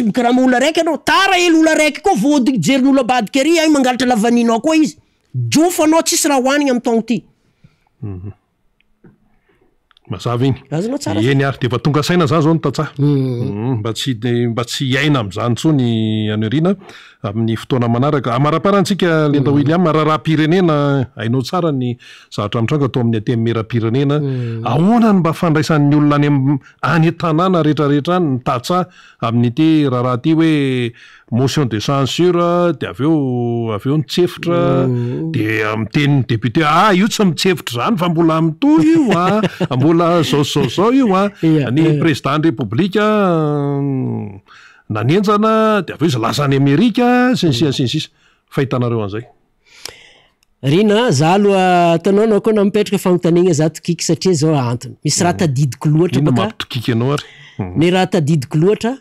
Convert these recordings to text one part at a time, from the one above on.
izy mikarama olona raiky anao tara ely olona raiky koa vody jerin'olo abadika ary ay mangalatra lavaninao koa izy jofo anao tsisy raha hoanigny amin'ny taogno ty mazava igny eny ary de efa tonga saina zany zao ny tatsaha mba tsy iaina am'izany tsony anarina amin'ny fotoana manaraka amaraparantsika Lenda William raharaha-pirenena ainao tsara ny zavatra mitranga atao amin'ny atemy mera-pirenena ahoana ny mba fandraisan'ny olona any tanàna rehetrarehetra any ny tatsaha amin'ny ity raharaha ty hoe motion de censure de aveo nitsefitra de amin'ny tenin'ny député io tsy mitsefitra zany fa mbola amito io mbola zao io ny président ny république nanenjana de aveo izy lasa any Amerika sinsisa fahitanareo an'izay rina za aloha tanao anao koa na mipetraka fanontaniana za tokiky satria zao antony misy raha tadidiko loatra baka tokiky anao ary ny raha tadidiko loatra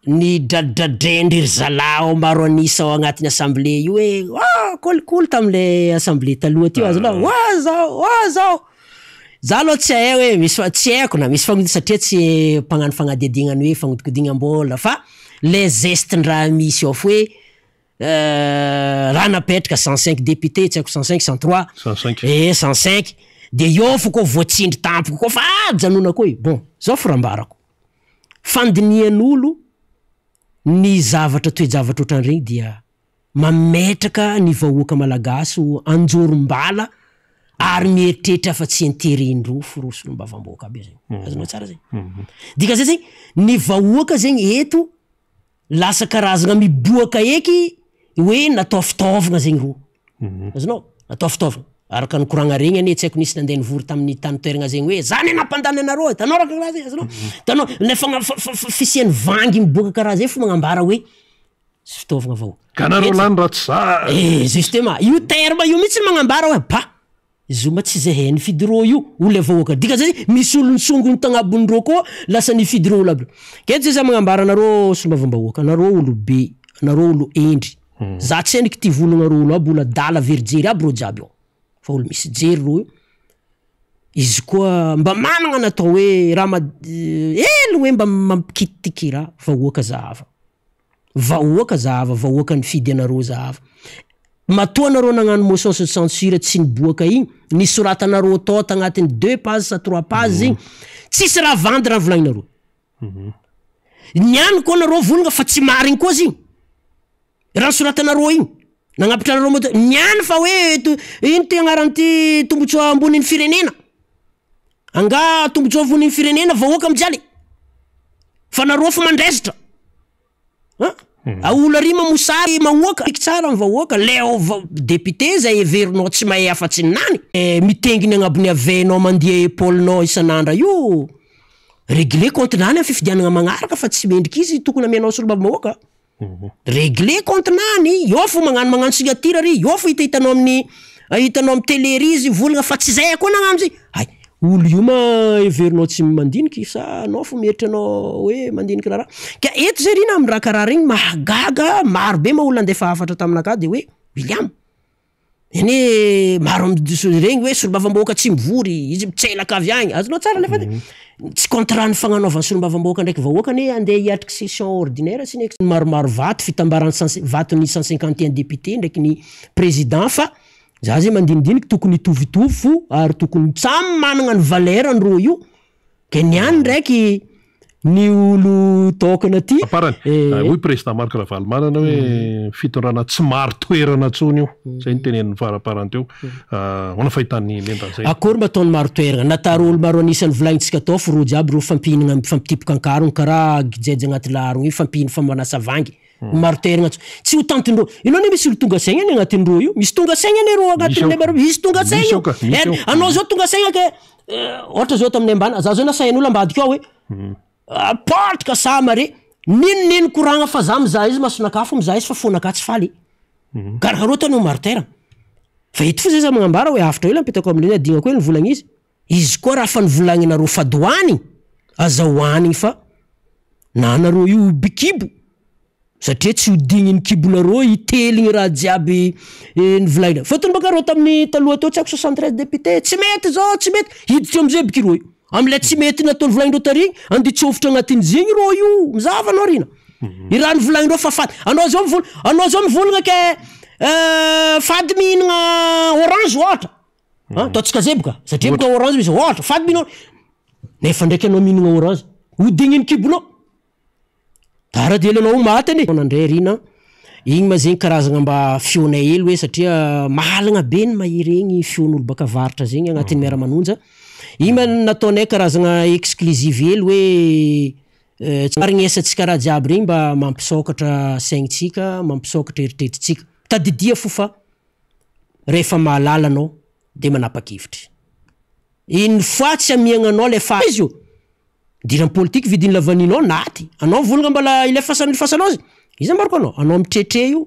ny dradradrendry ry zalao maro anisa ao agnatin'ny assemblée io hoe kolikoly tam'le assemblée taloha ty azo lao zao za aloha tsy hay hoe misy tsy haiko na misy fagnodina satria tsy mpagnano fagnadedignany hoe fagnodikodinam-bola fa les gestes-ndraha misy ao hoe raha napetraka 105 députés tsy haiko 105 103 105 de io fo koa voatsindry tampoko koa fa janona koa bon zao firambarako fandinian'olo ny zavatra toe-javatra ohatran'regny dia mametraka ny vahoaka malagasy anjorom-bala ary mieritreritra fa tsy interin-dro forosolo mbavam-boaka aby zegny azonao tsara zegny dika zay zegny ny vahoaka zegny eto lasa karazagna miboaka eky hoe natao fitaovagna zegny ro azonao natao fitaovagna araka ny koragna regny ane tsy haiko nisy nandeha nivory tamin'ny tany toeragna zegny hoe zany nampandany anareo tanao raha karaha zegny azonao tanao nefa fisiany vangy miboaka karaha zay fo magnambara hoe sy fitaovagna vahoaka kanareo lany raha tsy za justement io terme io mihitsy magnambara hoe izy ma tsy zay hay ny fidiro io olo avahoaka dika zay misy olo nisongony tagnabon'reo koa lasa ny fidiro olo aby keto zay za magnambara anareo sombavambahoaka anareo olo be anareo olo endry za tsy endriky ty volonareo olo aby olo adala verijery aby reo jiaby ao fa olo misy jery reo io izy koa mba managna natao hoe raha elo hoe mba mampikitiky raha vahoaka zahava ny fidy anareo zahava matoa anareo nagnano motion de censure tsy niboaka igny nisoratanareo tao tagnatin'ny 2 pages sa 3 pages igny tsisy raha vandy raha volagninareo niany koa nareo volagna fa tsy marigny koa zigny raha nisoratanareo igny nagnapitra nareo moto niany fa hoe ino ty agnaran'ty tombotsoa ambonin'ny firenena anga tombotsoa ambonin'ny firenena vahoakaamijaly fa nareo fa mandresitra olo ary mamosary mahoaka tsara mivahoaka leo député zay everinao tsy mahay afa-tsy nany mitenginy agnabony avenao mandeha épaulenao isan'andra io réglé compte nany amin'ny fifidianagna magnaraka fa tsy mendriky izy tokony amenao solombavy-mahoaka réglé compte nany io fo magnano signature ary io fo hitanao amin'ny télé ry izy volagna fa tsy zay koa nagnano zay ay olo io ma everinao tsy mandiniky sa anao fo mieritry anao hoe mandiniky raha ka eto zay rina amin'ny raha karaha regny mahagaga maro be maolo andefa afatra taminaka de hoe William ene maro regny hoe solombavambahoaka tsy mivory izy mitselaka avy agny azonao tsara lefa tsy contrat ny fagnanaovan'ny solombavambahoaka ndraiky vahoaka ne andeha hiatriky session ordinaire sy neky maromaro vato fitambarany vaton'ny 151 député ndraiky ny président fa za zay mandinidiniky tokony itovitovy fo ary tokony samy managna ny valeur andreo io ke niany ndraiky ny olo tokana ty hoy président Marc Ravalomanana hoe fitondrana tsy maro toerana tsony io zay ny tenen'ny faraparanteo ona fahitany lenda zay akory mba ataony maro toerana natary olo maro anisan'ny volagnintsika tao fo ro jiaby ro fampihinagna fampitipoka ankarony karaha gijejo agnaty laharogny io fampihiny fambanasa vangy maro toerana tsy ho tantindreo ino ne misy olo tonga saigna any agnatin'reo io misy tonga saigna any ro agnatin'le misy tonga saigna anao zao tonga saigna ke ohatra zao tamin'ny ambany za zao nasain'olo ambadika ao hoe potrika samare ninonino koragna fa za mizaha izy masonakafo mizaha izy fa fonaka tsy faly karakareo tany maro toerana fa ito fo zay za magnambara hoe afatra ela mipetako amin'ireny adigna koa ny volagna izy koa raha fa nivolagnanareo fadoany azahoanigny fa na anareo io bikibo satria tsy hodigny ny kibonareo iteligny raha jiaby nivolagna fotony baka reo tamin'ny taloha teo tsy haiko 73 député tsy mety zao tsy mety hiditra amizay bikireo io am'ilay tsy mety nataony volagnindreo tarigny ande tsofitra agnatin'zegny rô io mizava anao rina i raha ny volagnindreo fa fady anao zao mivolagna ke fady mihinagna orange ohatra ataontsika zay boka satria boka orange misy ohatra fady mihinagna nefa ndraiky anao mihinagna orange hodigniny kibonao taradely anao maty ane nandray rina igny ma zegny karazagna mba fiona hely hoe satria mahalagna be ny mahiregny fion'olo baka varitra zegny agnatin'ny miara-manonja igny ma nataonay karazagna exclusive hely hoe marignesatsika raha jiaby regny mba mampisokatra saignintsika mampisokatra eritreritrintsika tadidia fo fa rehefa mahalala anao de manapa-kevitry iny fois tsy amiagna anao le fa izy io diran'ny politique vidiny lavaninao naty anao volagna mbala ile fasanao azy izy mariko anao mitretre io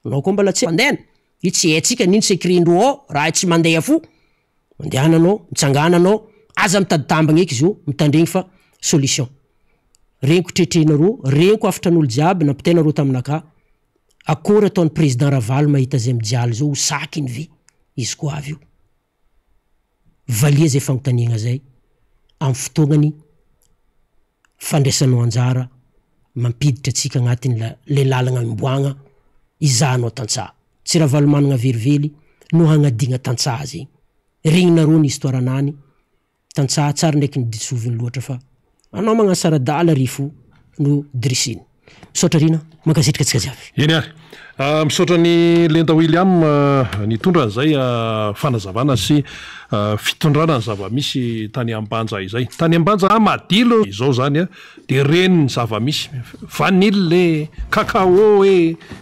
anao koa mbala tsy mandehana io tsy haitsika nino secret-ndro ao raha tsy mandeha fo mandehananao mitsangananao aza mitady tambagna eky izy io mitandregny fa solution reniko tretrenareo reniko afitran'olo jiaby nampitainareo taminaka akory ataon'ny président Ravaly mahita zay mijaly zao ho sakiny ve izy koa avy io valia zay fanontaniagna zay amin'ny fotoagnany fandraisanao anjara mampiditra atsika agnatin'ny le lalagna mimboagna izahanao tantsaha tsy Ravaly managna verively no hagnadigna tantsaha zegny regninareo ny histoire anany tantsaha tsara ndraiky ny disoviny loatra fa anao magnasaradala rifo no drisiny misaotra rina mankasitrika atsika jiavy eny ary misaotra ny Lenta William nitondra an'izay fanazavana sy fitondrana ny zava-misy tany Ambanja izay tany Ambanja madilo izao zany de reny ny zava-misy vanille cacao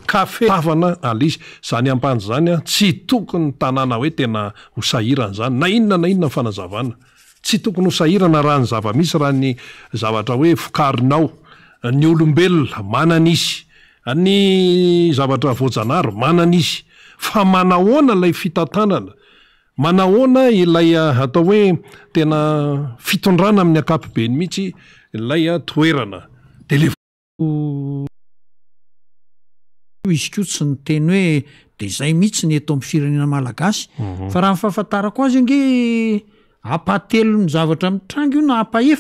kafe tavana alizy zany Ambanja zany tsy tokony tanàna hoe tena ho sahirana zany na inona fanazavana tsy tokony ho sahirana raha ny zava-misy raha ny zavatra hoe fokarinao ny olombelona manan'izy ny zavatra voajanahary manan'izy fa manahoana ilay fitantanana manahoana ilay atao hoe tena fitondrana amin'ny ankapobeny mihitsy ilay toerana de le izy ko tsy ny teny hoe de zay mihitsy ny eto amin'ny firenena malagasy fa raha ny fahafantarako azy ange apatelo ny zavatra mitrango io na apahefa